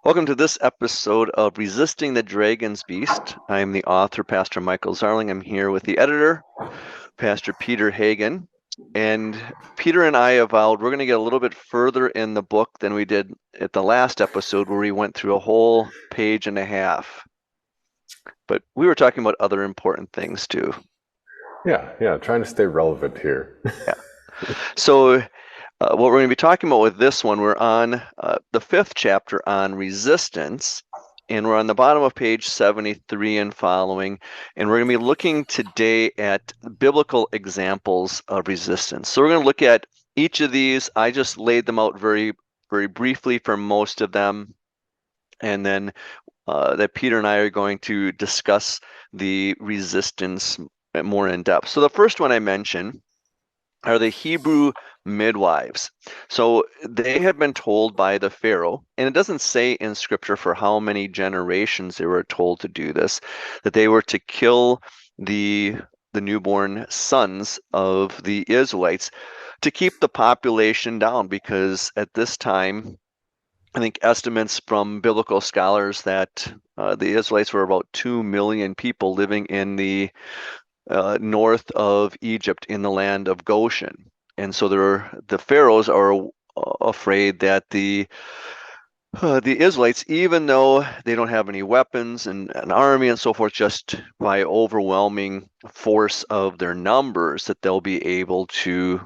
Welcome to this episode of Resisting the Dragon's Beast. I am the author, Pastor Michael Zarling. I'm here with the editor, Pastor Peter Hagen. And Peter and I have vowed we're going to get a little bit further in the book than we did at the last episode, where we went through a whole page and a half. But we were talking about other important things too. Yeah, trying to stay relevant here. Yeah. So what we're going to be talking about with this one, we're on the fifth chapter on resistance, and we're on the bottom of page 73 and following, and we're going to be looking today at biblical examples of resistance. So we're going to look at each of these. I just laid them out very, very briefly for most of them, and then that Peter and I are going to discuss the resistance more in depth. So the first one I mentioned are the Hebrew midwives. So they had been told by the Pharaoh, and it doesn't say in scripture for how many generations they were told to do this, that they were to kill the newborn sons of the Israelites to keep the population down, because at this time, I think estimates from biblical scholars that the Israelites were about 2 million people living in the north of Egypt in the land of Goshen. And so the pharaohs are afraid that the Israelites, even though they don't have any weapons and an army and so forth, just by overwhelming force of their numbers, that they'll be able to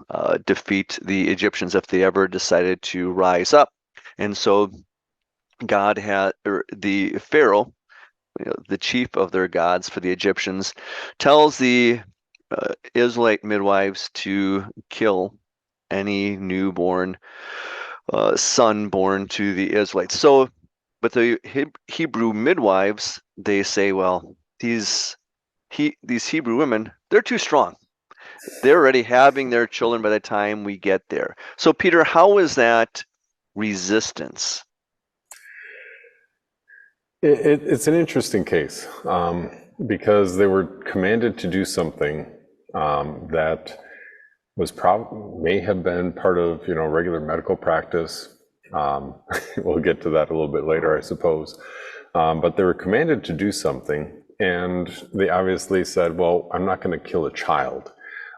defeat the Egyptians if they ever decided to rise up. And so God had, or the Pharaoh, the chief of their gods for the Egyptians, tells the Israelite midwives to kill any newborn son born to the Israelites. So, but the Hebrew midwives, they say, well, these Hebrew women, they're too strong. They're already having their children by the time we get there. So, Peter, how is that resistance? It's an interesting case because they were commanded to do something that was may have been part of regular medical practice. We'll get to that a little bit later, I suppose. But they were commanded to do something, and they obviously said, "Well, I'm not going to kill a child."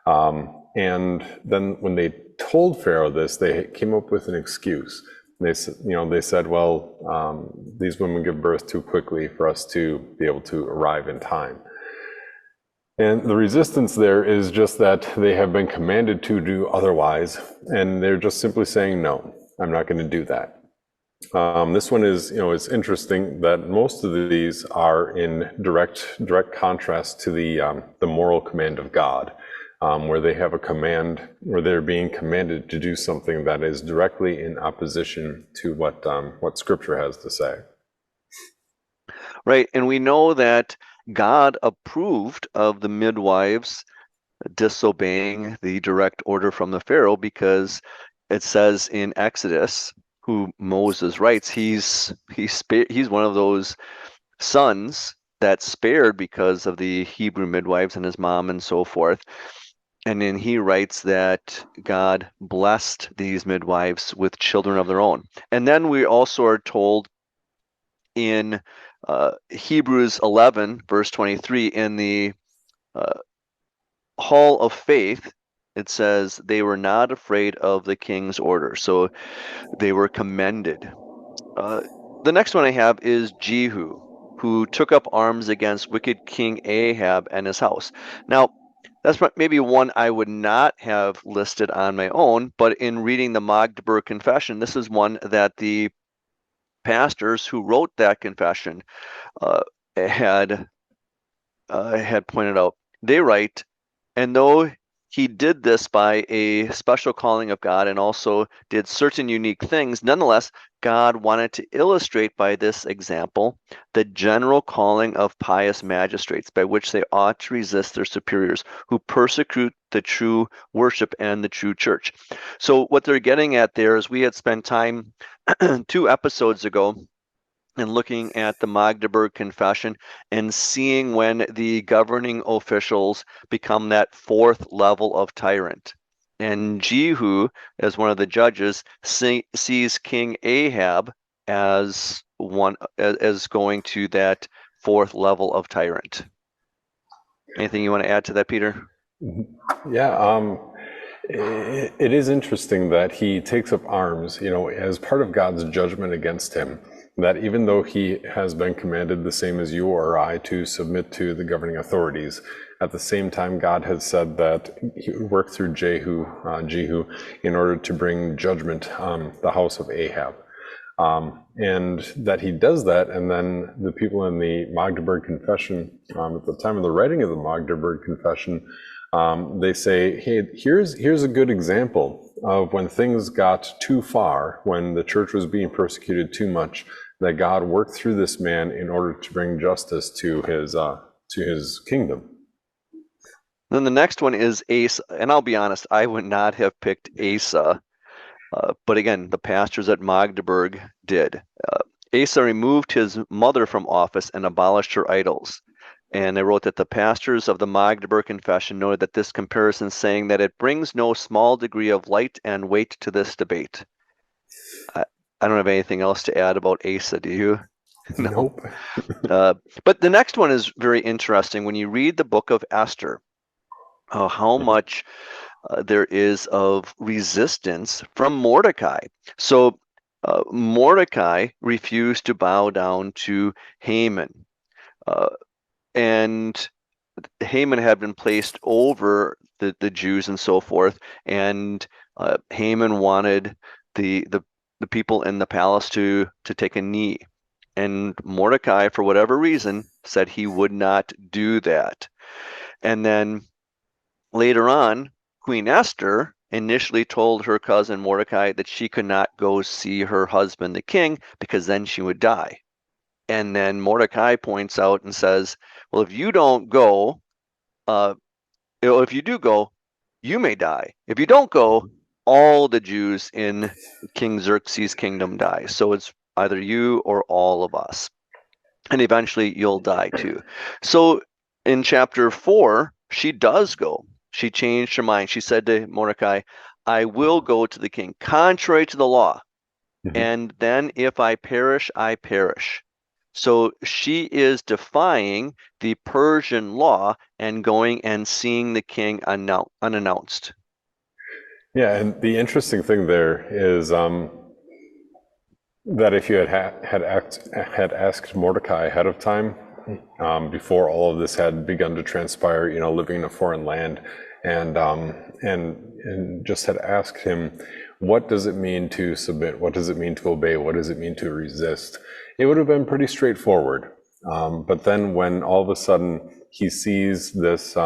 And then when they told Pharaoh this, they came up with an excuse. They said, well, these women give birth too quickly for us to be able to arrive in time. And the resistance there is just that they have been commanded to do otherwise, and they're just simply saying, no, I'm not going to do that. This one is, it's interesting that most of these are in direct contrast to the moral command of God. Where they have a command, where they're being commanded to do something that is directly in opposition to what Scripture has to say. Right, and we know that God approved of the midwives disobeying the direct order from the Pharaoh, because it says in Exodus, who Moses writes, he's one of those sons that spared because of the Hebrew midwives and his mom and so forth. And then he writes that God blessed these midwives with children of their own. And then we also are told in Hebrews 11, verse 23, in the Hall of Faith, it says they were not afraid of the king's order. So they were commended. The next one I have is Jehu, who took up arms against wicked King Ahab and his house. Now, that's maybe one I would not have listed on my own, but in reading the Magdeburg Confession, this is one that the pastors who wrote that confession had pointed out. They write, and though he did this by a special calling of God and also did certain unique things, nonetheless, God wanted to illustrate by this example the general calling of pious magistrates, by which they ought to resist their superiors who persecute the true worship and the true church. So what they're getting at there is, we had spent time 2 episodes ago and looking at the Magdeburg Confession and seeing when the governing officials become that 4th level of tyrant. And Jehu, as one of the judges, sees King Ahab as one as going to that fourth level of tyrant. Anything you want to add to that, Peter? Yeah, it is interesting that he takes up arms, as part of God's judgment against him, that even though he has been commanded the same as you or I to submit to the governing authorities, at the same time, God has said that he would work through Jehu in order to bring judgment on the house of Ahab. And that he does that, and then the people in the Magdeburg Confession, at the time of the writing of the Magdeburg Confession, they say, hey, here's a good example of when things got too far, when the church was being persecuted too much, that God worked through this man in order to bring justice to his kingdom. Then the next one is Asa, and I'll be honest, I would not have picked Asa, but again, the pastors at Magdeburg did. Asa removed his mother from office and abolished her idols. And they wrote that the pastors of the Magdeburg Confession noted that this comparison, saying that it brings no small degree of light and weight to this debate. I don't have anything else to add about Asa, do you? No. But the next one is very interesting. When you read the book of Esther, how much there is of resistance from Mordecai. So Mordecai refused to bow down to Haman. And Haman had been placed over the Jews and so forth, and Haman wanted the people in the palace to take a knee. And Mordecai, for whatever reason, said he would not do that. And then later on, Queen Esther initially told her cousin Mordecai that she could not go see her husband, the king, because then she would die. And then Mordecai points out and says, well, if you don't go, if you do go, you may die. If you don't go, all the Jews in King Xerxes' kingdom die. So it's either you or all of us. And eventually you'll die too. So in chapter 4, she does go. She changed her mind. She said to Mordecai, I will go to the king, contrary to the law. Mm-hmm. And then if I perish, I perish. So she is defying the Persian law and going and seeing the king unannounced. Yeah, and the interesting thing there is that if you had asked Mordecai ahead of time, before all of this had begun to transpire, living in a foreign land, and just had asked him, what does it mean to submit? What does it mean to obey? What does it mean to resist? It would have been pretty straightforward. But then when all of a sudden he sees this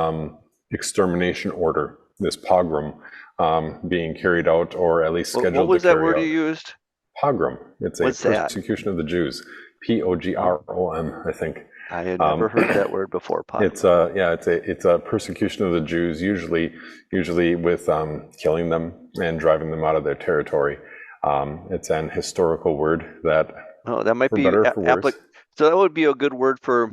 extermination order, this pogrom, being carried out, or at least scheduled to carry out. What was that word you used? Pogrom. It's a persecution of the Jews. Pogrom, I think. I had never heard that word before. Pogrom. It's a persecution of the Jews, usually with killing them and driving them out of their territory. It's an historical word that. Oh, that might be so that would be a good word for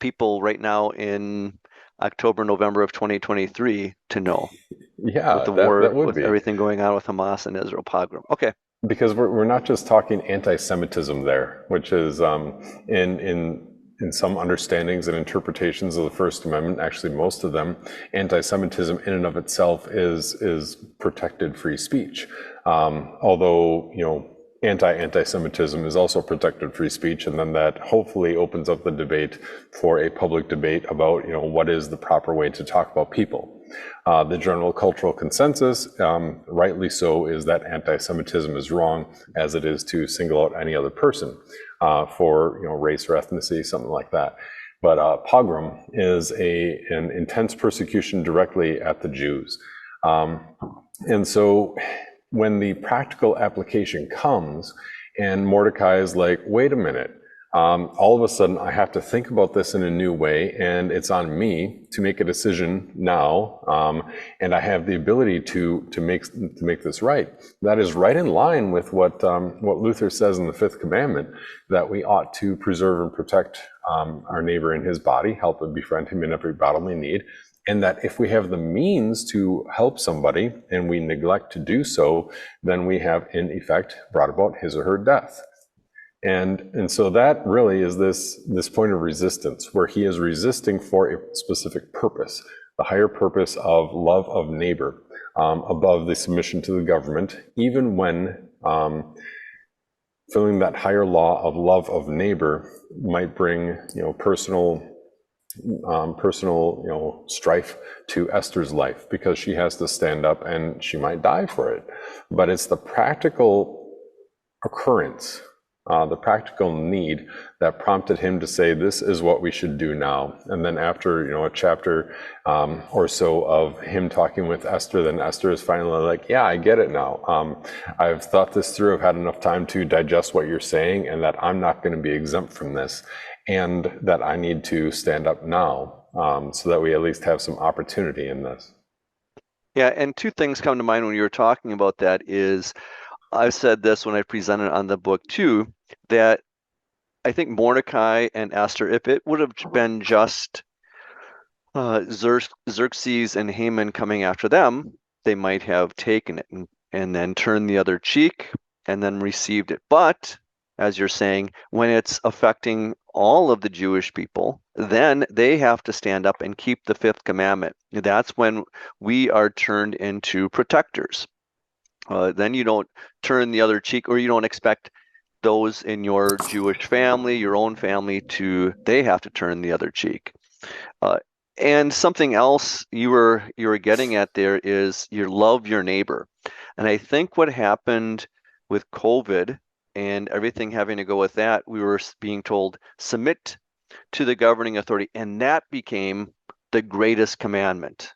people right now in October, November of 2023 to know. Yeah, with the war, with everything going on with Hamas and Israel, pogrom. Okay. Because we're not just talking anti-Semitism there, which is in some understandings and interpretations of the First Amendment, actually most of them, anti-Semitism in and of itself is protected free speech. Although, anti-Semitism is also protected free speech, and then that hopefully opens up the debate for a public debate about, what is the proper way to talk about people. The general cultural consensus, rightly so, is that anti-Semitism is wrong, as it is to single out any other person for race or ethnicity, something like that. But pogrom is an intense persecution directly at the Jews. And so when the practical application comes and Mordecai is like, wait a minute, all of a sudden I have to think about this in a new way, and it's on me to make a decision now, and I have the ability to make this right. That is right in line with what Luther says in the Fifth Commandment, that we ought to preserve and protect our neighbor in his body, help and befriend him in every bodily need, and that if we have the means to help somebody and we neglect to do so, then we have in effect brought about his or her death. And so that really is this point of resistance, where he is resisting for a specific purpose, the higher purpose of love of neighbor, above the submission to the government, even when filling that higher law of love of neighbor might bring, personal strife to Esther's life, because she has to stand up and she might die for it. But it's the practical occurrence, the practical need that prompted him to say, this is what we should do now. And then after, a chapter or so of him talking with Esther, then Esther is finally like, yeah, I get it now. I've thought this through. I've had enough time to digest what you're saying, and that I'm not going to be exempt from this, and that I need to stand up now, so that we at least have some opportunity in this. Yeah, and two things come to mind when you were talking about that is, I've said this when I presented on the book too, that I think Mordecai and Esther, if it would have been just Xerxes and Haman coming after them, they might have taken it and then turned the other cheek and then received it. But as you're saying, when it's affecting all of the Jewish people, then they have to stand up and keep the fifth commandment. That's when we are turned into protectors. Then you don't turn the other cheek, or you don't expect those in your Jewish family, your own family, they have to turn the other cheek. And something else you were getting at there is you love your neighbor. And I think what happened with COVID and everything having to go with that, we were being told, submit to the governing authority. And that became the greatest commandment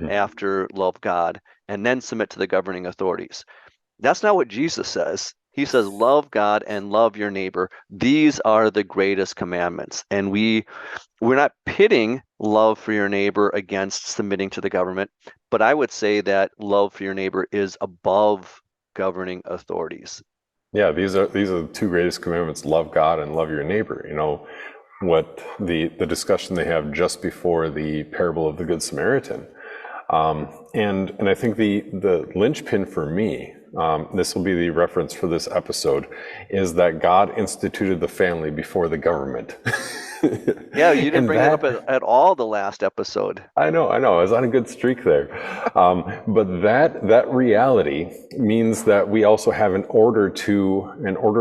after love God, and then submit to the governing authorities. That's not what Jesus says. He says, love God and love your neighbor. These are the greatest commandments. And we're not pitting love for your neighbor against submitting to the government, but I would say that love for your neighbor is above governing authorities. Yeah, these are the two greatest commandments: love God and love your neighbor. What the discussion they have just before the parable of the Good Samaritan. And I think the linchpin for me, this will be the reference for this episode, is that God instituted the family before the government. Yeah, you didn't bring that up at all the last episode. I know. I was on a good streak there. But that reality means that we also have an order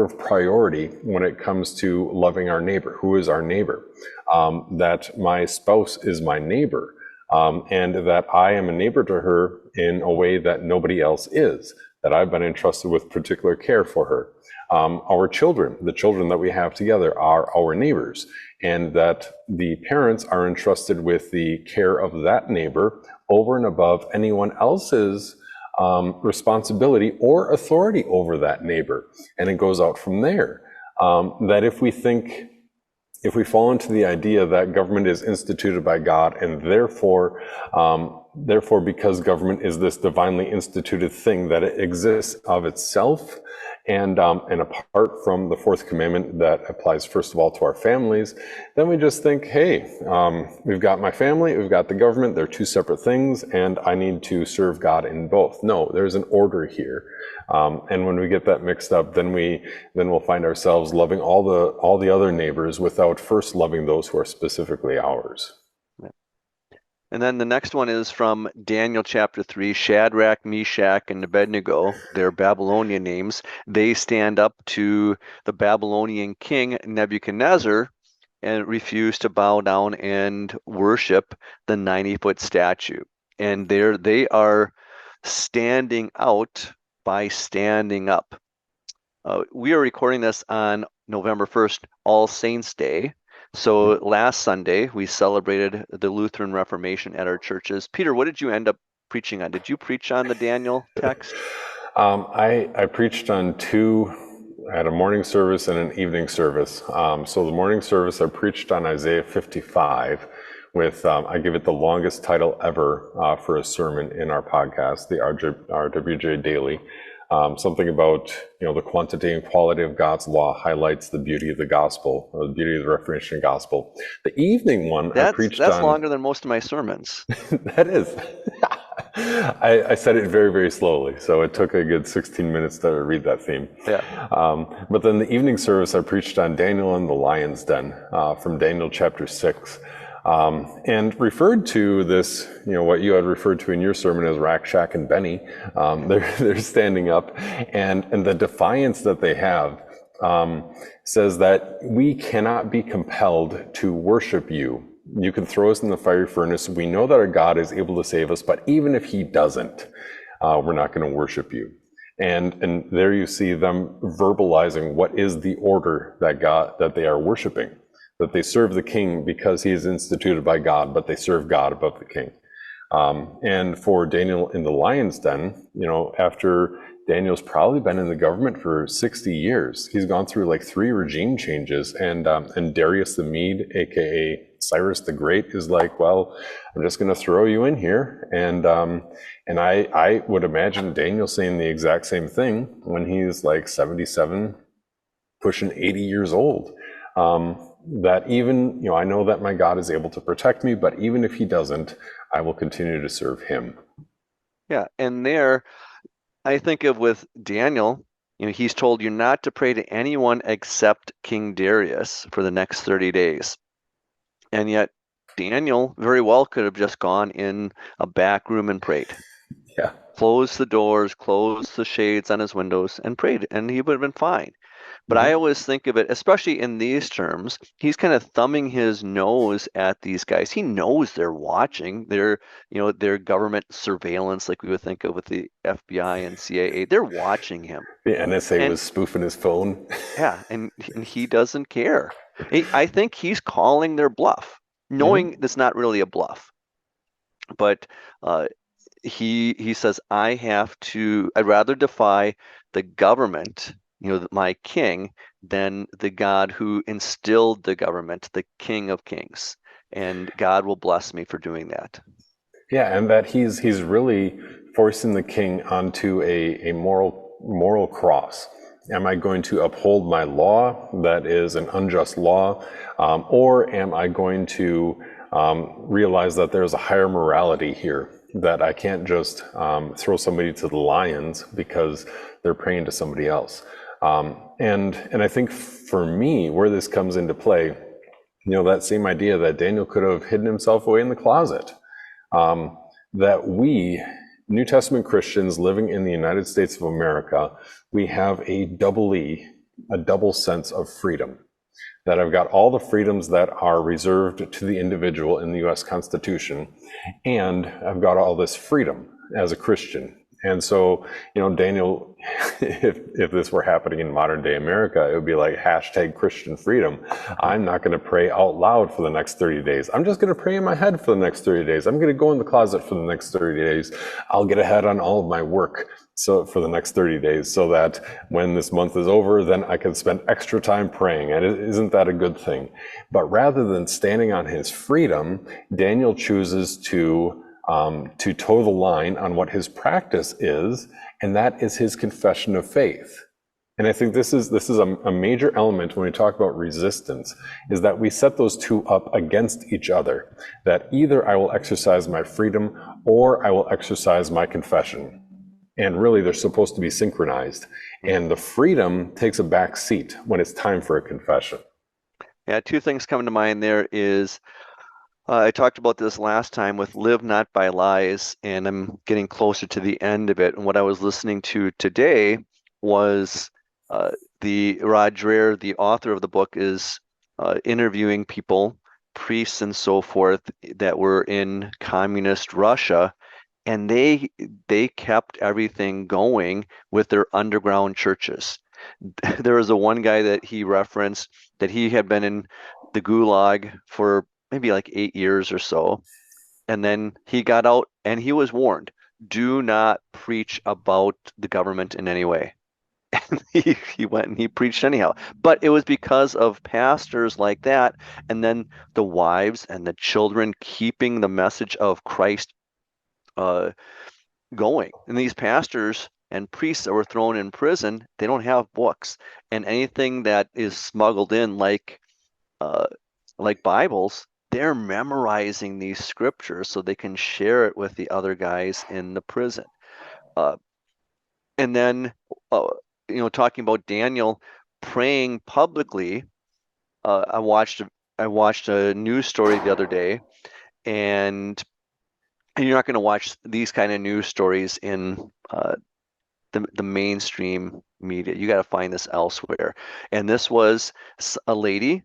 of priority when it comes to loving our neighbor. Who is our neighbor? That my spouse is my neighbor. And that I am a neighbor to her in a way that nobody else is, that I've been entrusted with particular care for her. Our children, the children that we have together, are our neighbors, and that the parents are entrusted with the care of that neighbor over and above anyone else's responsibility or authority over that neighbor. And it goes out from there. That if we fall into the idea that government is instituted by God, and therefore because government is this divinely instituted thing, that it exists of itself, and apart from the fourth commandment that applies first of all to our families, then we just think, hey, we've got my family, we've got the government, they're two separate things, and I need to serve God in both. No, there's an order here. And when we get that mixed up, then we'll find ourselves loving all the other neighbors without first loving those who are specifically ours. And then the next one is from Daniel chapter 3, Shadrach, Meshach, and Abednego, their Babylonian names. They stand up to the Babylonian king Nebuchadnezzar and refuse to bow down and worship the 90-foot statue. And they are standing out by standing up. We are recording this on November 1st, All Saints Day. So last Sunday, we celebrated the Lutheran Reformation at our churches. Peter, what did you end up preaching on? Did you preach on the Daniel text? I preached on two, at a morning service and an evening service. So the morning service, I preached on Isaiah 55 with, I give it the longest title ever for a sermon in our podcast, the RWJ Daily. Something about, the quantity and quality of God's law highlights the beauty of the gospel, or the beauty of the Reformation gospel. The evening one I preached That's on. longer than most of my sermons. That is. I said it very, very slowly, so it took a good 16 minutes to read that theme. Yeah. But then the evening service, I preached on Daniel and the lion's den from Daniel chapter 6. And referred to this, what you had referred to in your sermon as Rack, Shack, and Benny. They're standing up, and the defiance that they have says that we cannot be compelled to worship you. You can throw us in the fiery furnace. We know that our God is able to save us, but even if he doesn't, we're not going to worship you. And there you see them verbalizing what is the order that they are worshiping. That they serve the king because he is instituted by God, but they serve God above the king. And for Daniel in the lion's den, after Daniel's probably been in the government for 60 years, he's gone through like 3 regime changes, and Darius the Mede, aka Cyrus the Great, is like, well, I'm just going to throw you in here. And I would imagine Daniel saying the exact same thing when he's like 77, pushing 80 years old. That even, I know that my God is able to protect me, but even if he doesn't, I will continue to serve him. Yeah, and there, I think of with Daniel, he's told you not to pray to anyone except King Darius for the next 30 days. And yet Daniel very well could have just gone in a back room and prayed. Yeah. Closed the doors, closed the shades on his windows, and prayed, and he would have been fine. But I always think of it, especially in these terms, he's kind of thumbing his nose at these guys. He knows they're watching. They're, their government surveillance, like we would think of with the FBI and CIA. They're watching him. The NSA was spoofing his phone. Yeah, and he doesn't care. I think he's calling their bluff, knowing that's not really a bluff. But he says, I'd rather defy the government, my king, than the God who instilled the government, the King of Kings. And God will bless me for doing that. Yeah, and that he's really forcing the king onto a moral cross. Am I going to uphold my law that is an unjust law, or am I going to realize that there's a higher morality here, that I can't just throw somebody to the lions because they're praying to somebody else? And I think for me, where this comes into play, that same idea that Daniel could have hidden himself away in the closet, that we, New Testament Christians living in the United States of America, we have a double sense of freedom. That I've got all the freedoms that are reserved to the individual in the US Constitution, and I've got all this freedom as a Christian. And so, Daniel, if this were happening in modern day America, it would be like #Christian freedom. I'm not going to pray out loud for the next 30 days. I'm just going to pray in my head for the next 30 days. I'm going to go in the closet for the next 30 days. I'll get ahead on all of my work for the next 30 days so that when this month is over, then I can spend extra time praying. And isn't that a good thing? But rather than standing on his freedom, Daniel chooses to toe the line on what his practice is, and that is his confession of faith. And I think this is a major element when we talk about resistance, is that we set those two up against each other, that either I will exercise my freedom or I will exercise my confession. And really, they're supposed to be synchronized. And the freedom takes a back seat when it's time for a confession. Yeah, 2 things come to mind there is, I talked about this last time with live not by lies, and I'm getting closer to the end of it. And what I was listening to today was the Rod Dreher, the author of the book, is interviewing people, priests and so forth, that were in communist Russia, and they kept everything going with their underground churches. There was one guy that he referenced that he had been in the Gulag for maybe like 8 years or so. And then he got out and he was warned, do not preach about the government in any way. And he went and he preached anyhow. But it was because of pastors like that, and then the wives and the children keeping the message of Christ going. And these pastors and priests that were thrown in prison, they don't have books. And anything that is smuggled in, like Bibles, they're memorizing these scriptures so they can share it with the other guys in the prison. Uh, and then, talking about Daniel praying publicly, I watched a news story the other day, and you're not going to watch these kind of news stories in the mainstream media. You got to find this elsewhere. And this was a lady.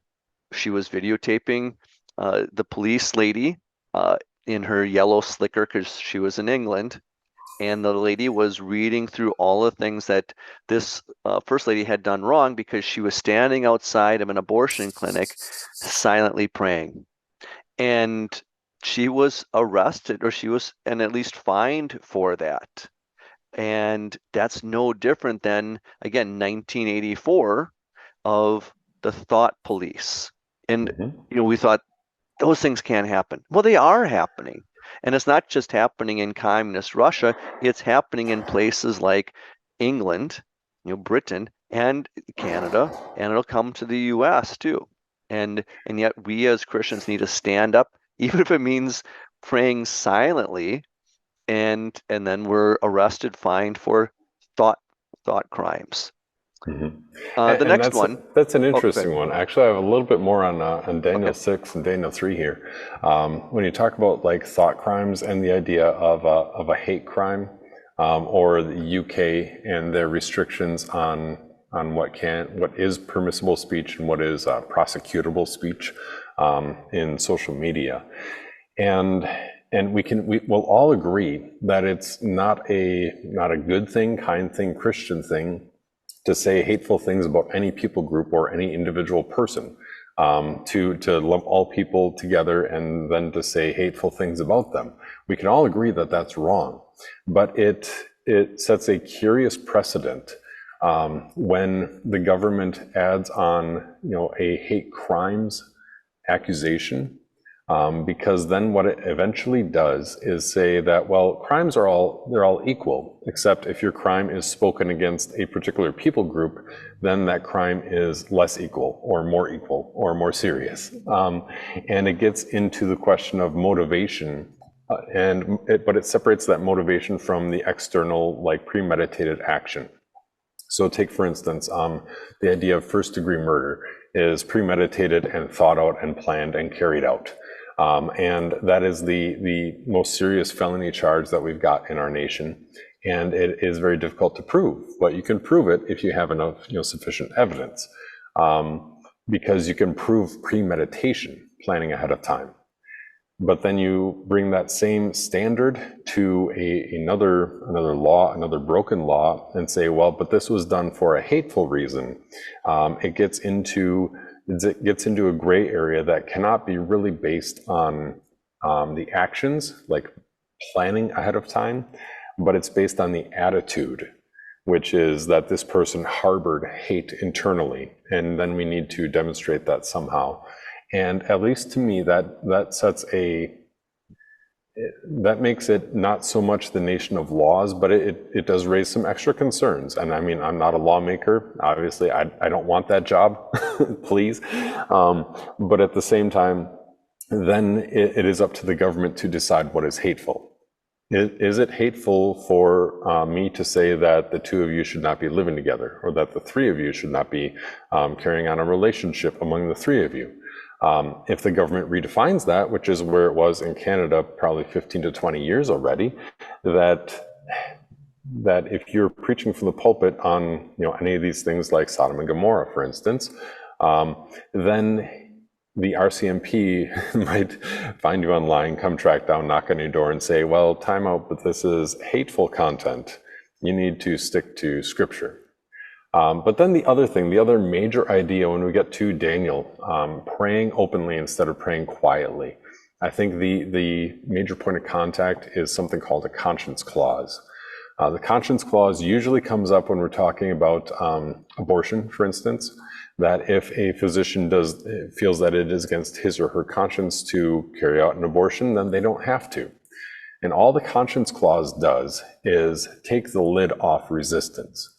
She was videotaping the police lady in her yellow slicker because she was in England. And the lady was reading through all the things that this first lady had done wrong because she was standing outside of an abortion clinic silently praying. And she was arrested, or she was, and at least fined for that. And that's no different than, again, 1984 of the thought police. And, we thought those things can't happen. Well, they are happening. And it's not just happening in communist Russia, it's happening in places like England, Britain, and Canada, and it'll come to the US too. And yet we as Christians need to stand up, even if it means praying silently, and then we're arrested, fined for thought crimes. The next one. That's an interesting one. Actually, I have a little bit more on Daniel 6 and Daniel 3 here. When you talk about like thought crimes and the idea of a hate crime, or the UK and their restrictions on what is permissible speech and what is prosecutable speech in social media, and we'll all agree that it's not a good thing, kind thing, Christian thing to say hateful things about any people group or any individual person, to lump all people together and then to say hateful things about them. We can all agree that that's wrong, but it sets a curious precedent when the government adds on, a hate crimes accusation. Because then what it eventually does is say that, well, crimes they're all equal, except if your crime is spoken against a particular people group, then that crime is less equal or more serious. And it gets into the question of motivation, but it separates that motivation from the external, like premeditated action. So take, for instance, the idea of first-degree murder is premeditated and thought out and planned and carried out. And that is the most serious felony charge that we've got in our nation. And it is very difficult to prove, but you can prove it if you have enough, sufficient evidence, because you can prove premeditation, planning ahead of time. But then you bring that same standard to another law, another broken law, and say, well, but this was done for a hateful reason. It gets into a gray area that cannot be really based on the actions, like planning ahead of time, but it's based on the attitude, which is that this person harbored hate internally, and then we need to demonstrate that somehow. And at least to me, that makes it not so much the nation of laws, but it does raise some extra concerns. And I mean, I'm not a lawmaker. Obviously, I don't want that job, please. But at the same time, then it is up to the government to decide what is hateful. Is it hateful for me to say that the two of you should not be living together, or that the three of you should not be carrying on a relationship among the three of you? If the government redefines that, which is where it was in Canada probably 15 to 20 years already, that if you're preaching from the pulpit on any of these things like Sodom and Gomorrah, for instance, then the RCMP might find you online, come track down, knock on your door and say, well, time out, but this is hateful content. You need to stick to scripture. But then the other major idea when we get to Daniel, praying openly instead of praying quietly, I think the major point of contact is something called a conscience clause. The conscience clause usually comes up when we're talking about abortion, for instance, that if a physician feels that it is against his or her conscience to carry out an abortion, then they don't have to. And all the conscience clause does is take the lid off resistance.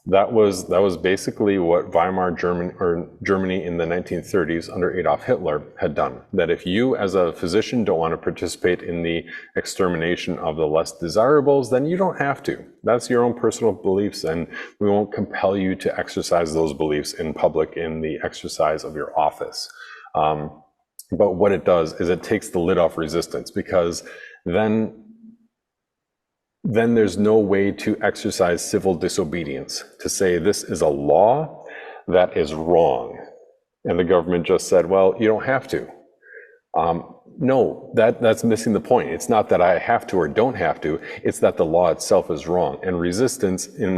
That was basically what Weimar Germany in the 1930s under Adolf Hitler had done. That if you as a physician don't want to participate in the extermination of the less desirables, then you don't have to. That's your own personal beliefs, and we won't compel you to exercise those beliefs in public in the exercise of your office. But what it does is it takes the lid off resistance, because then there's no way to exercise civil disobedience, to say this is a law that is wrong. And the government just said, well, you don't have to. No, that's missing the point. It's not that I have to or don't have to, it's that the law itself is wrong. And resistance in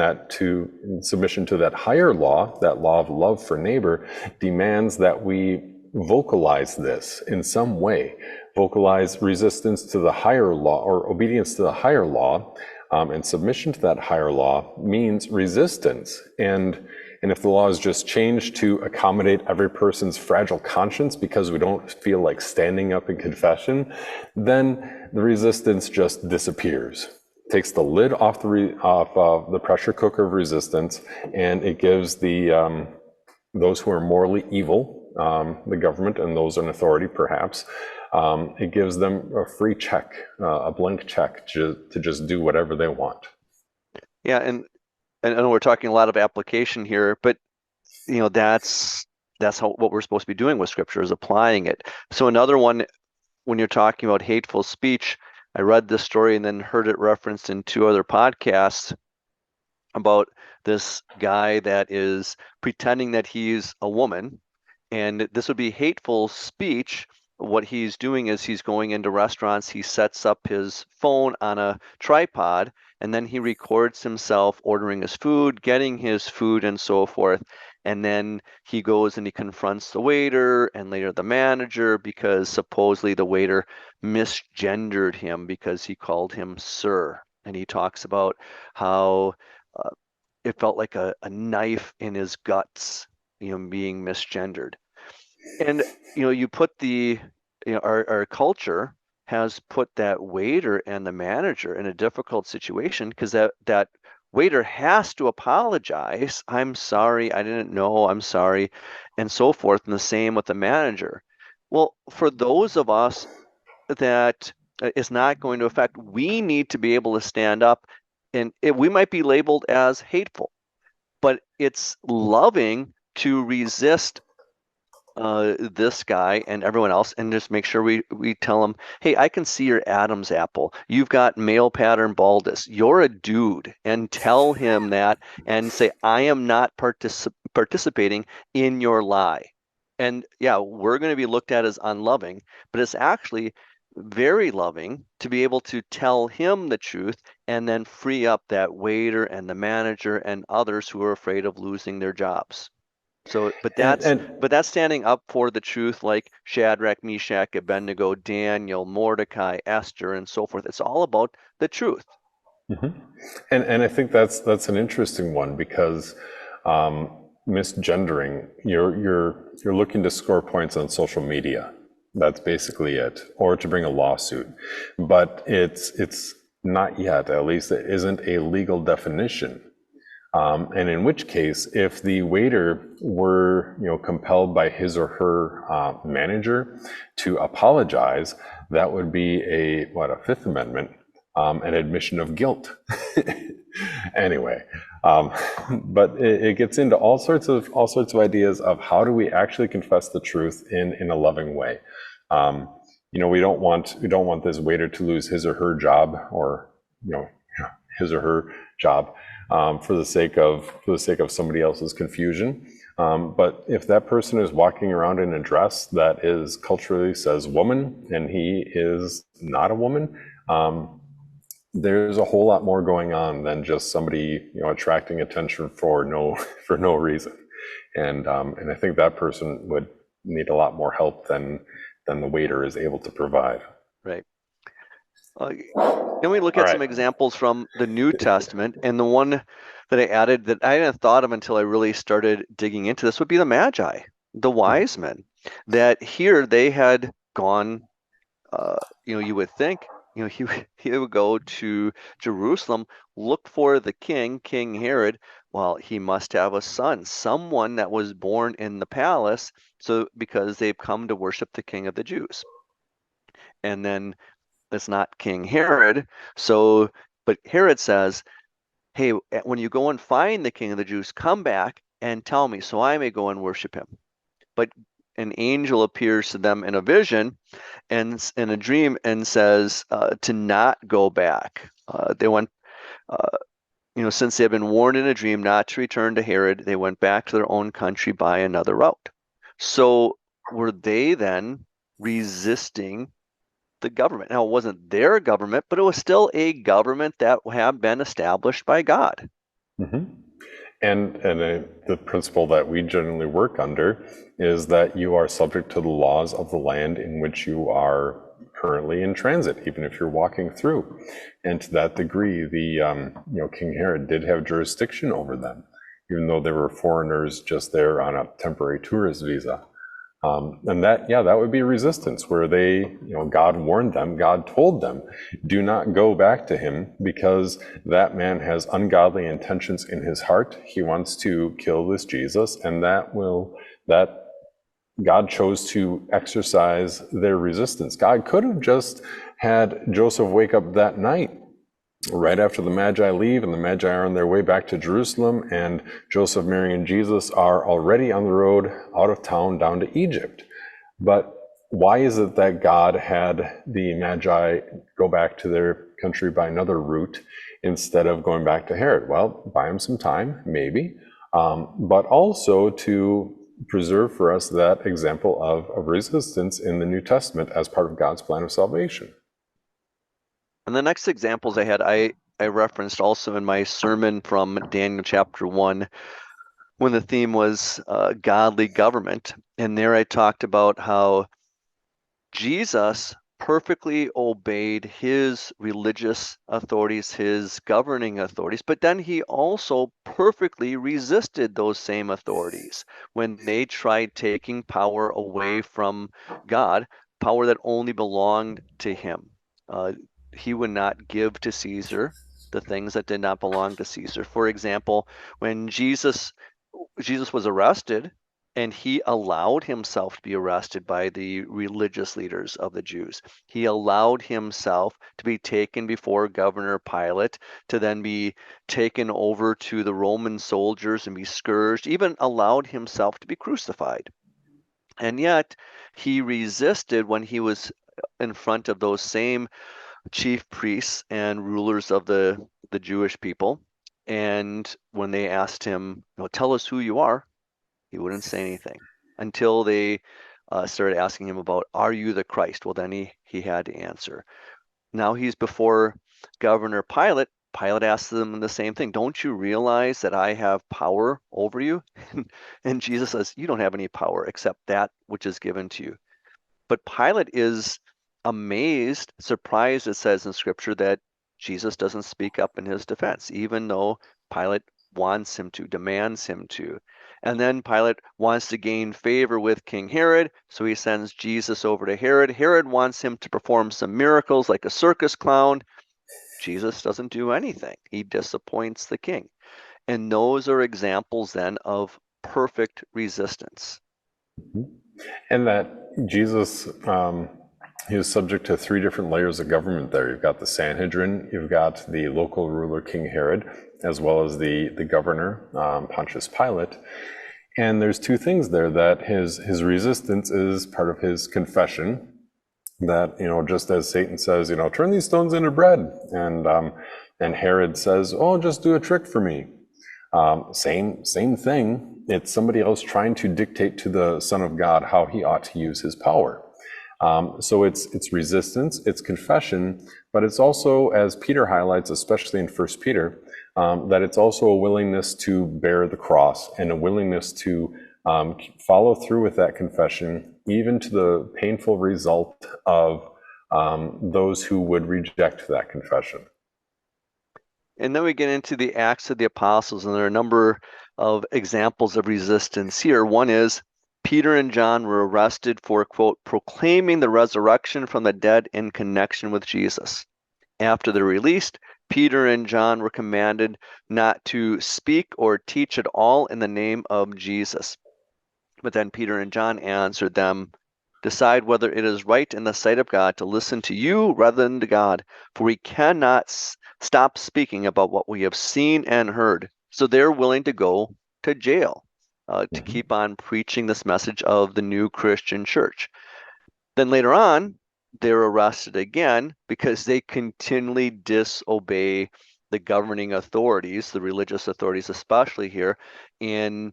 submission to that higher law, that law of love for neighbor, demands that we vocalize this in some way. Vocalize resistance to the higher law, or obedience to the higher law, and submission to that higher law means resistance. And if the law is just changed to accommodate every person's fragile conscience because we don't feel like standing up in confession, then the resistance just disappears. Takes the lid off the pressure cooker of resistance, and it gives those who are morally evil, the government and those in authority perhaps, it gives them a free check, a blank check to just do whatever they want. Yeah, and I know we're talking a lot of application here, but that's what we're supposed to be doing with Scripture, is applying it. So another one, when you're talking about hateful speech, I read this story and then heard it referenced in 2 other podcasts about this guy that is pretending that he's a woman, and this would be hateful speech. What he's doing is he's going into restaurants, he sets up his phone on a tripod, and then he records himself ordering his food, getting his food, and so forth. And then he goes and he confronts the waiter and later the manager, because supposedly the waiter misgendered him because he called him sir. And he talks about how it felt like a knife in his guts, being misgendered. And you put our culture has put that waiter and the manager in a difficult situation, because that waiter has to apologize. I'm sorry, I didn't know, I'm sorry, and so forth. And the same with the manager. Well, for those of us that is not going to affect, we need to be able to stand up, and we might be labeled as hateful, but it's loving to resist this guy and everyone else, and just make sure we tell them, hey, I can see your Adam's apple. You've got male pattern baldness. You're a dude, and tell him that, and say, I am not participating in your lie. And yeah, we're going to be looked at as unloving, but it's actually very loving to be able to tell him the truth and then free up that waiter and the manager and others who are afraid of losing their jobs. So, but that's standing up for the truth, like Shadrach, Meshach, Abednego, Daniel, Mordecai, Esther, and so forth. It's all about the truth. Mm-hmm. And I think that's an interesting one, because misgendering, you're looking to score points on social media. That's basically it, or to bring a lawsuit. But it's not yet, at least it isn't a legal definition. And in which case, if the waiter were, compelled by his or her manager to apologize, that would be a Fifth Amendment, an admission of guilt. Anyway, but it gets into all sorts of ideas of how do we actually confess the truth in a loving way. We don't want this waiter to lose his or her job, or his or her job, for the sake of somebody else's confusion. But if that person is walking around in a dress that is culturally says woman, and he is not a woman, there's a whole lot more going on than just somebody attracting attention for no reason. And I think that person would need a lot more help than the waiter is able to provide. Right. Can we look at some examples from the New Testament? And the one that I added that I hadn't thought of until I really started digging into this would be the Magi, the wise men. That here they had gone, you would think he would go to Jerusalem, look for the king, King Herod. Well, he must have a son, someone that was born in the palace, so because they've come to worship the King of the Jews. And then it's not King Herod. So, but Herod says, hey, when you go and find the King of the Jews, come back and tell me so I may go and worship him. But an angel appears to them in a vision and in a dream and says to not go back. They went, uh, since they had been warned in a dream not to return to Herod, they went back to their own country by another route. So were they then resisting the government? Now, it wasn't their government, but it was still a government that had been established by God. Mm-hmm. And the principle that we generally work under is that you are subject to the laws of the land in which you are currently in transit, even if you're walking through. And to that degree, the King Herod did have jurisdiction over them, even though they were foreigners just there on a temporary tourist visa. And that would be resistance, where they, God warned them, God told them, do not go back to him because that man has ungodly intentions in his heart. He wants to kill this Jesus, and that God chose to exercise their resistance. God could have just had Joseph wake up that night right after the Magi leave, and the Magi are on their way back to Jerusalem, and Joseph, Mary, and Jesus are already on the road out of town down to Egypt. But why is it that God had the Magi go back to their country by another route instead of going back to Herod? Well, buy him some time, maybe, but also to preserve for us that example of resistance in the New Testament as part of God's plan of salvation. And the next examples I referenced also in my sermon from Daniel chapter 1, when the theme was godly government. And there I talked about how Jesus perfectly obeyed his religious authorities, his governing authorities, but then he also perfectly resisted those same authorities when they tried taking power away from God, power that only belonged to him. He would not give to Caesar the things that did not belong to Caesar. For example, when Jesus was arrested, and he allowed himself to be arrested by the religious leaders of the Jews. He allowed himself to be taken before Governor Pilate, to then be taken over to the Roman soldiers and be scourged, even allowed himself to be crucified. And yet he resisted when he was in front of those same chief priests and rulers of the Jewish people. And when they asked him, tell us who you are, he wouldn't say anything until they started asking him about, are you the Christ? Well, then he had to answer. Now he's before Governor Pilate. Pilate asks them the same thing. Don't you realize that I have power over you? And Jesus says, you don't have any power except that which is given to you. But Pilate is amazed, surprised, it says in Scripture, that Jesus doesn't speak up in his defense, even though Pilate wants him to, demands him to. And then Pilate wants to gain favor with King Herod, so he sends Jesus over to Herod. Herod wants him to perform some miracles like a circus clown. Jesus doesn't do anything. He disappoints the king. And those are examples then of perfect resistance. And that Jesus, he was subject to three different layers of government there. You've got the Sanhedrin, you've got the local ruler, King Herod, as well as the governor, Pontius Pilate. And there's two things there, that his resistance is part of his confession, that, just as Satan says, turn these stones into bread. And Herod says, oh, just do a trick for me. Same thing. It's somebody else trying to dictate to the Son of God how he ought to use his power. So it's resistance, it's confession, but it's also, as Peter highlights, especially in 1 Peter, that it's also a willingness to bear the cross and a willingness to follow through with that confession, even to the painful result of those who would reject that confession. And then we get into the Acts of the Apostles, and there are a number of examples of resistance here. One is Peter and John were arrested for, quote, proclaiming the resurrection from the dead in connection with Jesus. After they're released, Peter and John were commanded not to speak or teach at all in the name of Jesus. But then Peter and John answered them, decide whether it is right in the sight of God to listen to you rather than to God, for we cannot stop speaking about what we have seen and heard. So they're willing to go to jail to keep on preaching this message of the new Christian church. Then later on, they're arrested again because they continually disobey the governing authorities, the religious authorities especially here, and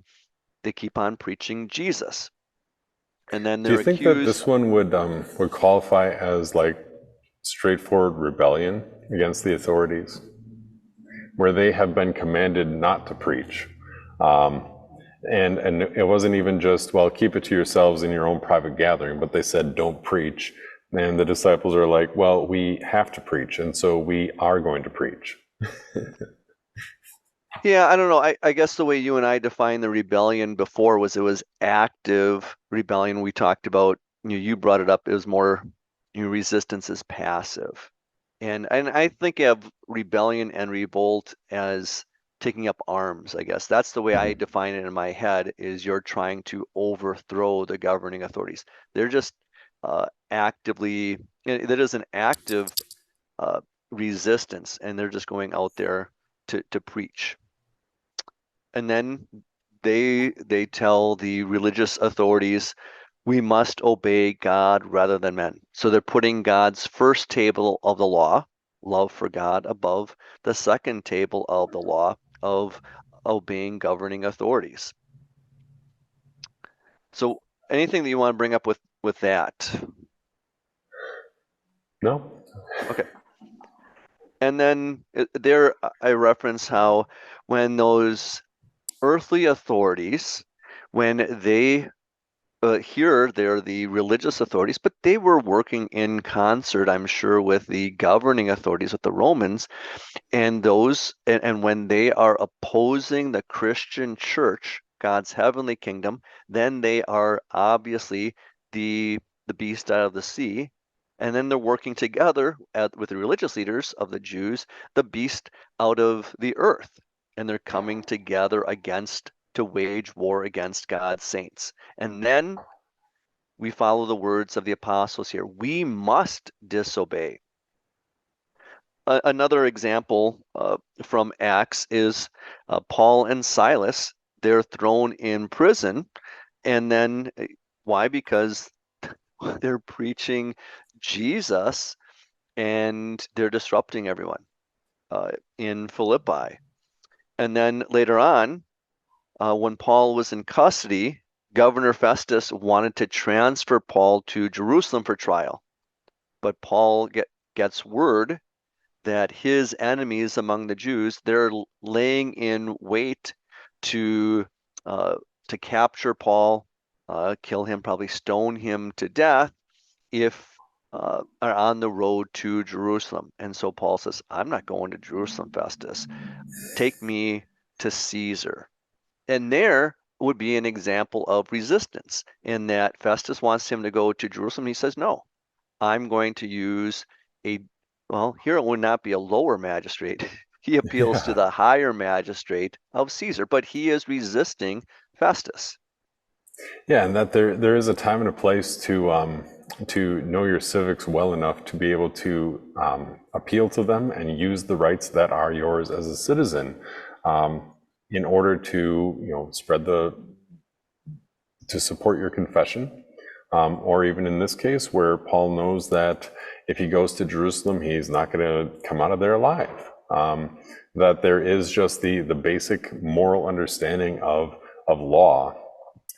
they keep on preaching Jesus. And then Do you they're think that accused. this one would qualify as like straightforward rebellion against the authorities, where they have been commanded not to preach? And it wasn't even just, well, keep it to yourselves in your own private gathering, but they said, don't preach. And the disciples are like, well, we have to preach, and so we are going to preach. Yeah, I don't know. I guess the way you and I defined the rebellion before was it was active rebellion. We talked about, you brought it up, it was more, resistance is passive. And I think of rebellion and revolt as taking up arms, I guess. That's the way I define it in my head, is you're trying to overthrow the governing authorities. They're just actively, that is an active resistance, and they're just going out there to preach. And then they tell the religious authorities, we must obey God rather than men. So they're putting God's first table of the law, love for God, above the second table of the law of obeying governing authorities. So anything that you want to bring up with that? No? Okay. And then there I reference how when those earthly authorities, when they here they're the religious authorities, but they were working in concert, I'm sure, with the governing authorities, with the Romans, and when they are opposing the Christian church, God's heavenly kingdom, then they are obviously the beast out of the sea. And then they're working together with the religious leaders of the Jews, the beast out of the earth. And they're coming together to wage war against God's saints. And then we follow the words of the apostles here. We must disobey. Another example from Acts is Paul and Silas. They're thrown in prison. And then why? Because they're preaching Jesus and they're disrupting everyone in Philippi. And then later on, when Paul was in custody, Governor Festus wanted to transfer Paul to Jerusalem for trial. But Paul gets word that his enemies among the Jews, they're laying in wait to capture Paul, kill him, probably stone him to death if are on the road to Jerusalem. And so Paul says, I'm not going to Jerusalem, Festus. Take me to Caesar. And there would be an example of resistance in that Festus wants him to go to Jerusalem. He says, no, I'm going to use here it would not be a lower magistrate. He appeals to the higher magistrate of Caesar, but he is resisting Festus. Yeah, and that there is a time and a place to know your civics well enough to be able to appeal to them and use the rights that are yours as a citizen in order to to support your confession, or even in this case where Paul knows that if he goes to Jerusalem, he's not going to come out of there alive. That there is just the basic moral understanding of law.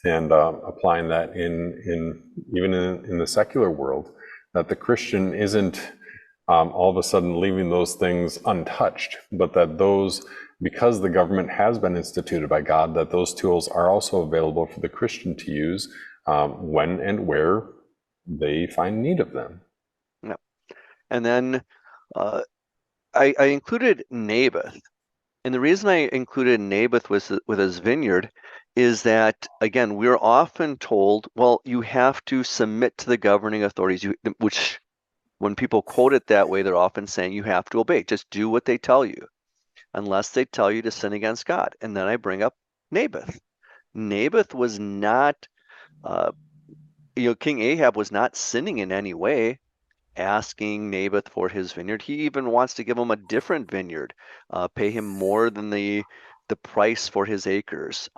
And applying that even in the secular world, that the Christian isn't all of a sudden leaving those things untouched, but that because the government has been instituted by God, that those tools are also available for the Christian to use when and where they find need of them. Yeah. And then I included Naboth. And the reason I included Naboth with his vineyard is that, again, we're often told, well, you have to submit to the governing authorities, which when people quote it that way, they're often saying you have to obey. Just do what they tell you, unless they tell you to sin against God. And then I bring up Naboth. Naboth was not, uh, King Ahab was not sinning in any way, asking Naboth for his vineyard. He even wants to give him a different vineyard, pay him more than the price for his acres,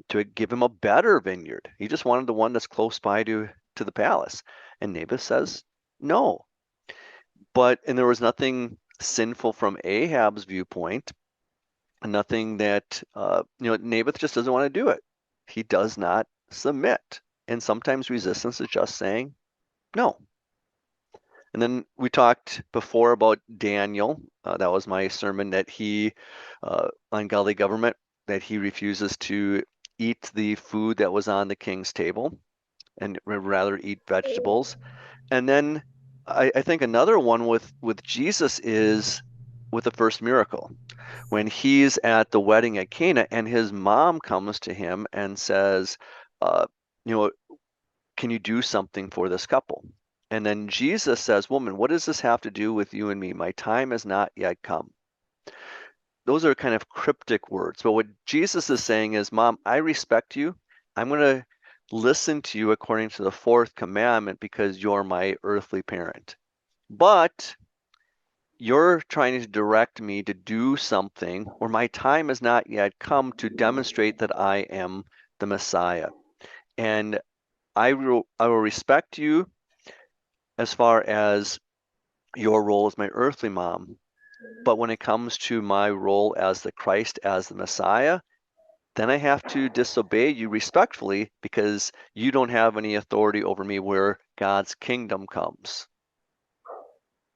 to give him a better vineyard. He just wanted the one that's close by to the palace. And Naboth says, no. And there was nothing sinful from Ahab's viewpoint, nothing that, Naboth just doesn't want to do it. He does not submit. And sometimes resistance is just saying no. And then we talked before about Daniel. That was my sermon, that he, on godly government, that he refuses to eat the food that was on the king's table and rather eat vegetables. And then I think another one with Jesus is with the first miracle, when he's at the wedding at Cana and his mom comes to him and says, uh, you know, can you do something for this couple? And then Jesus says, woman, what does this have to do with you and me? My time has not yet come. Those are kind of cryptic words. But what Jesus is saying is, Mom, I respect you. I'm going to listen to you according to the fourth commandment because you're my earthly parent. But you're trying to direct me to do something where my time has not yet come to demonstrate that I am the Messiah. And I will respect you as far as your role as my earthly mom. But when it comes to my role as the Christ, as the Messiah, then I have to disobey you respectfully because you don't have any authority over me where God's kingdom comes.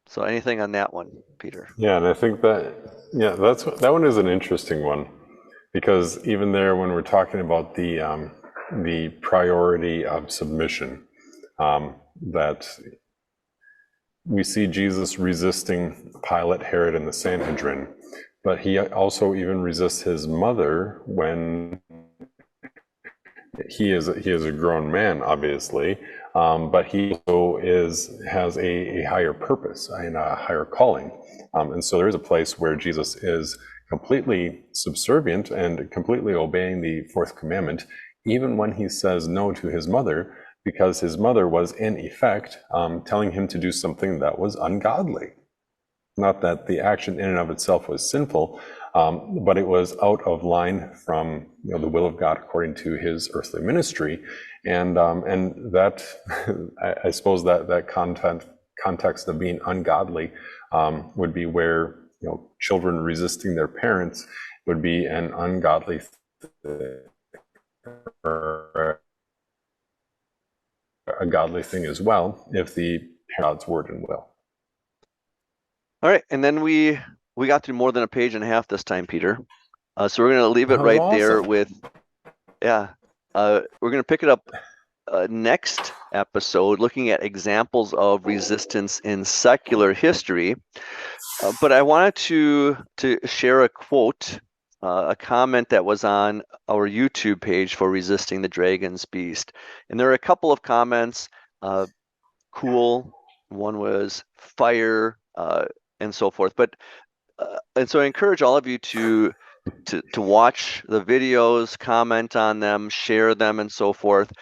So anything on that one, Peter? Yeah, and I think that one is an interesting one, because even there, when we're talking about the priority of submission, that we see Jesus resisting Pilate, Herod, and the Sanhedrin, but he also even resists his mother when he is a grown man, obviously, but he also has a higher purpose and a higher calling, and so there is a place where Jesus is completely subservient and completely obeying the fourth commandment, even when he says no to his mother, because his mother was in effect telling him to do something that was ungodly. Not that the action in and of itself was sinful, but it was out of line from the will of God according to his earthly ministry, and that I suppose that context of being ungodly would be where children resisting their parents would be an ungodly or a godly thing as well, if the God's word and will. All right, and then we got through more than a page and a half this time, Peter. So we're going to leave it right there with, we're going to pick it up next episode, looking at examples of resistance in secular history. But I wanted to share a quote, a comment that was on our YouTube page for Resisting the Dragon's Beast. And there are a couple of comments, cool, one was fire, and so forth. And so I encourage all of you to watch the videos, comment on them, share them, and so forth,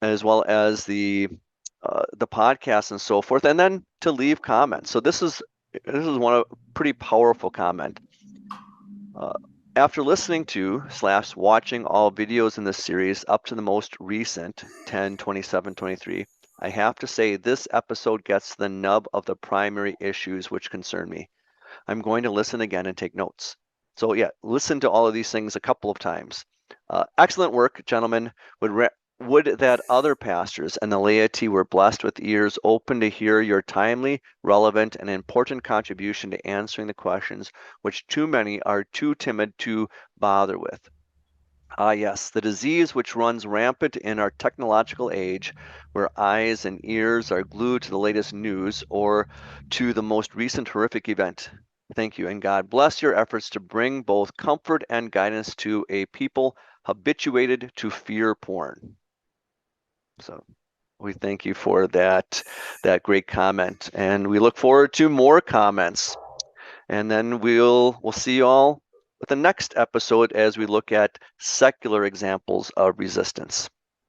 as well as the podcast and so forth, and then to leave comments. So this is one of pretty powerful comment. After listening to / watching all videos in this series up to the most recent 10/27/23, I have to say this episode gets to the nub of the primary issues which concern me. I'm going to listen again and take notes. So yeah, listen to all of these things a couple of times. Excellent work, gentlemen. Would that other pastors and the laity were blessed with ears open to hear your timely, relevant, and important contribution to answering the questions which too many are too timid to bother with. Ah, yes, the disease which runs rampant in our technological age, where eyes and ears are glued to the latest news or to the most recent horrific event. Thank you. And God bless your efforts to bring both comfort and guidance to a people habituated to fear porn. So we thank you for that great comment. And we look forward to more comments. And then we'll see you all with the next episode as we look at secular examples of resistance.